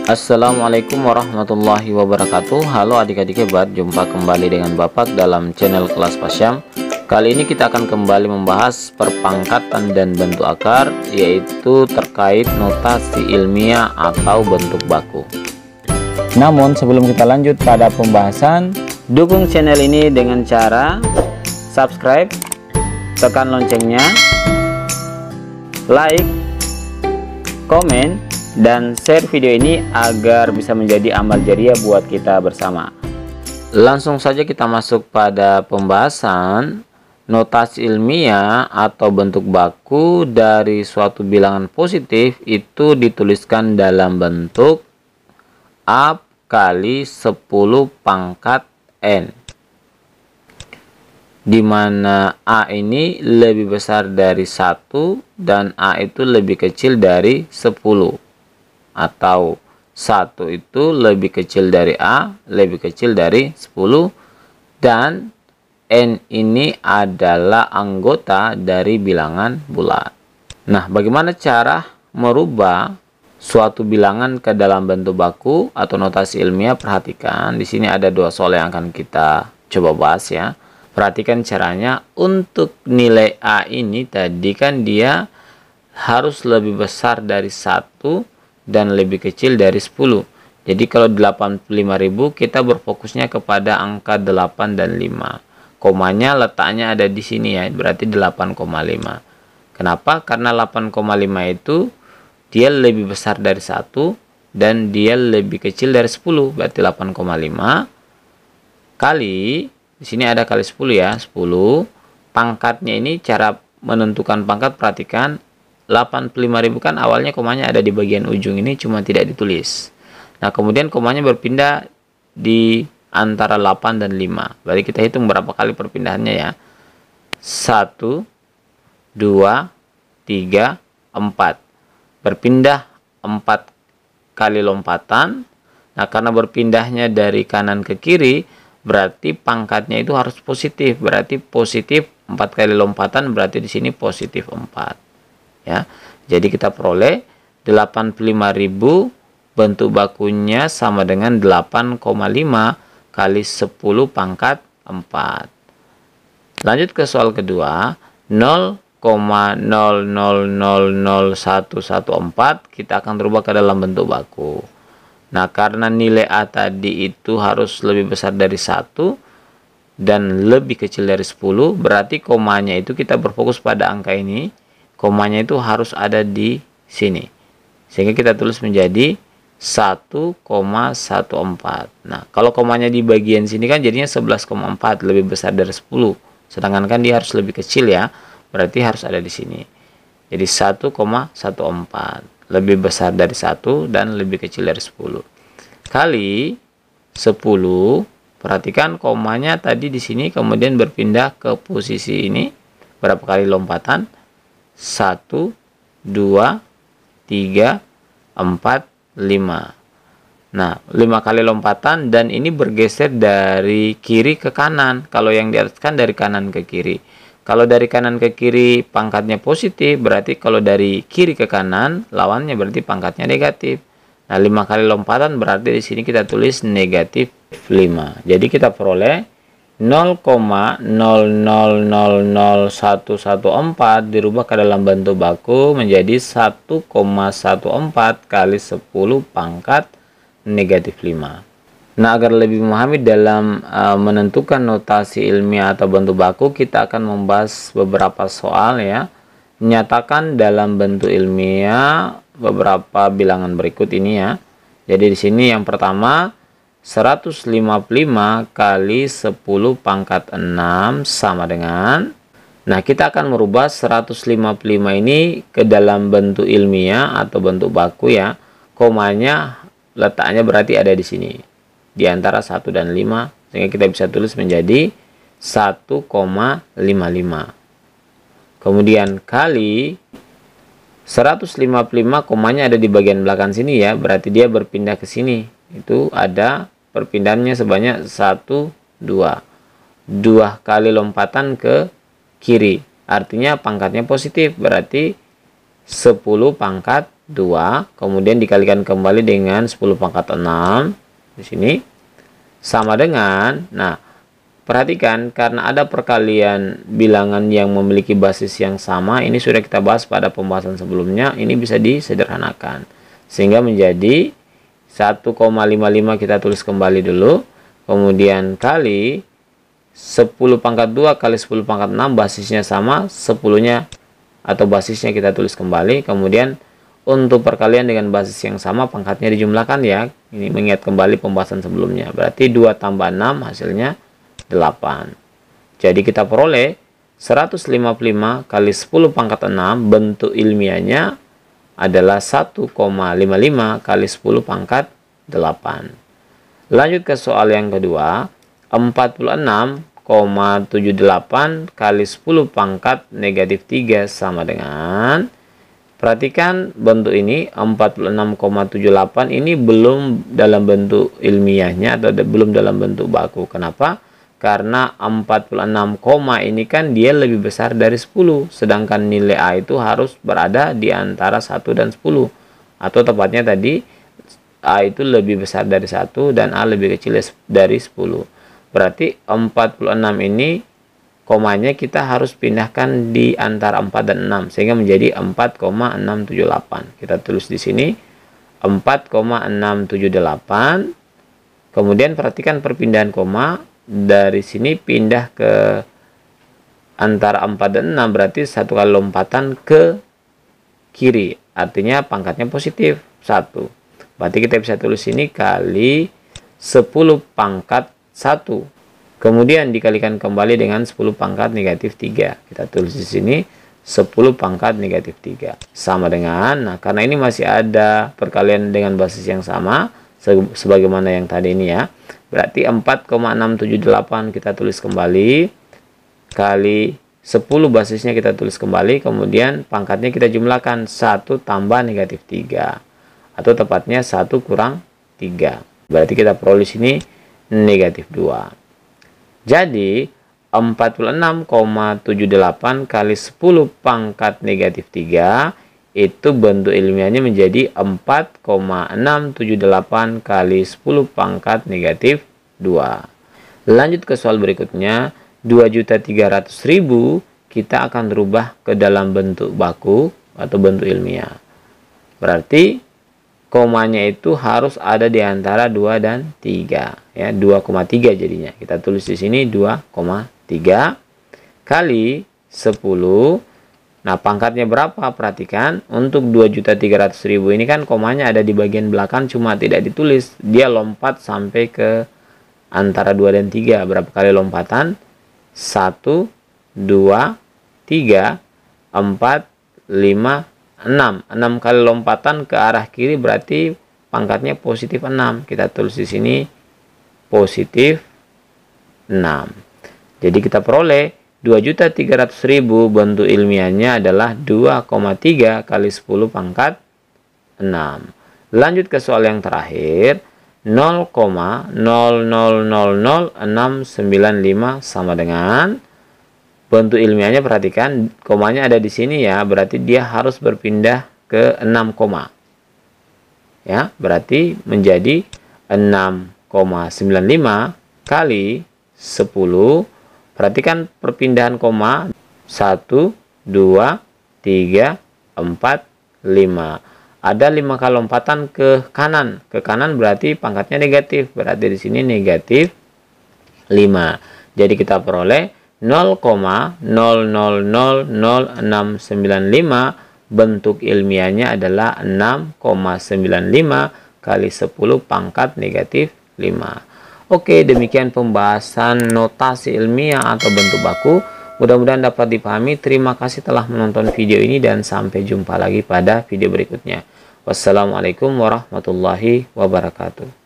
Assalamualaikum warahmatullahi wabarakatuh. Halo adik-adik hebat, jumpa kembali dengan Bapak dalam channel Kelas Pasyam. Kali ini kita akan kembali membahas perpangkatan dan bentuk akar, yaitu terkait notasi ilmiah atau bentuk baku. Namun sebelum kita lanjut pada pembahasan, dukung channel ini dengan cara subscribe, tekan loncengnya, like, komen, dan share video ini agar bisa menjadi amal jariah buat kita bersama. Langsung saja kita masuk pada pembahasan. Notasi ilmiah atau bentuk baku dari suatu bilangan positif itu dituliskan dalam bentuk A kali 10 pangkat N, di mana A ini lebih besar dari 1 dan A itu lebih kecil dari 10. Atau 1 itu lebih kecil dari A, lebih kecil dari 10, dan N ini adalah anggota dari bilangan bulat. Nah, bagaimana cara merubah suatu bilangan ke dalam bentuk baku atau notasi ilmiah? Perhatikan, di sini ada dua soal yang akan kita coba bahas ya. Perhatikan caranya. Untuk nilai A ini tadi kan dia harus lebih besar dari 1 dan lebih kecil dari 10. Jadi kalau 85.000 kita berfokusnya kepada angka 8 dan 5. Komanya letaknya ada di sini ya, berarti 8,5. Kenapa? Karena 8,5 itu dia lebih besar dari 1 dan dia lebih kecil dari 10, berarti 8,5 kali, di sini ada kali 10 ya, 10. Pangkatnya ini cara menentukan pangkat, perhatikan. 85.000 kan awalnya komanya ada di bagian ujung ini, cuma tidak ditulis. Nah, kemudian komanya berpindah di antara 8 dan 5. Berarti kita hitung berapa kali perpindahannya ya. 1, 2, 3, 4. Berpindah 4 kali lompatan. Nah, karena berpindahnya dari kanan ke kiri, berarti pangkatnya itu harus positif. Berarti positif 4 kali lompatan, berarti di sini positif 4. Ya, jadi kita peroleh 85.000 bentuk bakunya sama dengan 8,5 kali 10 pangkat 4. Lanjut ke soal kedua, 0,00000114 kita akan rubah ke dalam bentuk baku. Nah, karena nilai A tadi itu harus lebih besar dari 1 dan lebih kecil dari 10, berarti komanya itu kita berfokus pada angka ini. Komanya itu harus ada di sini, sehingga kita tulis menjadi 1,14. Nah, kalau komanya di bagian sini kan jadinya 11,4, lebih besar dari 10. Sedangkan kan dia harus lebih kecil ya, berarti harus ada di sini. Jadi 1,14, lebih besar dari 1 dan lebih kecil dari 10. Kali 10, perhatikan komanya tadi di sini, kemudian berpindah ke posisi ini. Berapa kali lompatan? 1, 2, 3, 4, 5. Nah, 5 kali lompatan dan ini bergeser dari kiri ke kanan. Kalau yang di atas kan dari kanan ke kiri. Kalau dari kanan ke kiri pangkatnya positif, berarti kalau dari kiri ke kanan lawannya berarti pangkatnya negatif. Nah, 5 kali lompatan berarti di sini kita tulis negatif 5. Jadi kita peroleh 0,00000114 dirubah ke dalam bentuk baku menjadi 1,14 kali 10 pangkat negatif 5. Nah, agar lebih memahami dalam menentukan notasi ilmiah atau bentuk baku, kita akan membahas beberapa soal ya. Nyatakan dalam bentuk ilmiah beberapa bilangan berikut ini ya. Jadi di sini yang pertama, 155 kali 10 pangkat 6 sama dengan, nah kita akan merubah 155 ini ke dalam bentuk ilmiah atau bentuk baku ya. Komanya letaknya berarti ada di sini, di antara 1 dan 5, sehingga kita bisa tulis menjadi 1,55. Kemudian kali 155, komanya ada di bagian belakang sini ya, berarti dia berpindah ke sini. Itu ada perpindahannya sebanyak 1, 2. 2 kali lompatan ke kiri. Artinya pangkatnya positif, berarti 10 pangkat 2, kemudian dikalikan kembali dengan 10 pangkat 6 di sini sama dengan, nah perhatikan karena ada perkalian bilangan yang memiliki basis yang sama, ini sudah kita bahas pada pembahasan sebelumnya, ini bisa disederhanakan sehingga menjadi 1,55 kita tulis kembali dulu, kemudian kali 10 pangkat 2 kali 10 pangkat 6, basisnya sama, 10-nya atau basisnya kita tulis kembali, kemudian untuk perkalian dengan basis yang sama pangkatnya dijumlahkan ya. Ini mengingat kembali pembahasan sebelumnya. Berarti 2 tambah 6 hasilnya 8. Jadi kita peroleh 155 kali 10 pangkat 6, bentuk ilmiahnya adalah 1,55 kali 10 pangkat 8. Lanjut ke soal yang kedua, 46,78 kali 10 pangkat negatif 3 sama dengan, perhatikan bentuk ini 46,78 ini belum dalam bentuk ilmiahnya atau belum dalam bentuk baku. Kenapa? Karena 46, ini kan dia lebih besar dari 10, sedangkan nilai A itu harus berada di antara 1 dan 10, atau tepatnya tadi A itu lebih besar dari 1 dan A lebih kecil dari 10. Berarti 46 ini komanya kita harus pindahkan di antara 4 dan 6 sehingga menjadi 4,678. Kita tulis di sini 4,678. Kemudian perhatikan perpindahan koma, dari sini pindah ke antara 4 dan 6 berarti satu kali lompatan ke kiri. Artinya pangkatnya positif 1. Berarti kita bisa tulis ini kali 10 pangkat 1. Kemudian dikalikan kembali dengan 10 pangkat negatif 3. Kita tulis di sini 10 pangkat negatif 3. Sama dengan, nah karena ini masih ada perkalian dengan basis yang sama, sebagaimana yang tadi ini ya. Berarti 4,678 kita tulis kembali, kali 10 basisnya kita tulis kembali, kemudian pangkatnya kita jumlahkan 1 tambah negatif 3. Atau tepatnya 1 kurang 3. Berarti kita peroleh sini negatif 2. Jadi 46,78 kali 10 pangkat negatif 3 itu bentuk ilmiahnya menjadi 4,678 kali 10 pangkat negatif 2. Lanjut ke soal berikutnya, 2.300.000 kita akan rubah ke dalam bentuk baku atau bentuk ilmiah. Berarti komanya itu harus ada di antara 2 dan 3 ya, 2,3 jadinya. Kita tulis di sini 2,3 kali 10. Nah, pangkatnya berapa? Perhatikan, untuk 2.300.000 ini kan komanya ada di bagian belakang cuma tidak ditulis. Dia lompat sampai ke antara 2 dan 3. Berapa kali lompatan? 1, 2, 3, 4, 5, 6. 6 kali lompatan ke arah kiri berarti pangkatnya positif 6. Kita tulis di sini positif 6. Jadi kita peroleh 2.300.000 bentuk ilmiahnya adalah 2,3 kali 10 pangkat 6. Lanjut ke soal yang terakhir, 0,00000695 sama dengan, bentuk ilmiahnya perhatikan komanya ada di sini ya, berarti dia harus berpindah ke 6 koma. Ya, berarti menjadi 6,95 kali 10. Perhatikan perpindahan koma 1, 2, 3, 4, 5. Ada 5 kali lompatan ke kanan. Ke kanan berarti pangkatnya negatif. Berarti di sini negatif 5. Jadi kita peroleh 0,00000695 bentuk ilmiahnya adalah 6,95 kali 10 pangkat negatif 5. Oke, demikian pembahasan notasi ilmiah atau bentuk baku. Mudah-mudahan dapat dipahami. Terima kasih telah menonton video ini dan sampai jumpa lagi pada video berikutnya. Wassalamualaikum warahmatullahi wabarakatuh.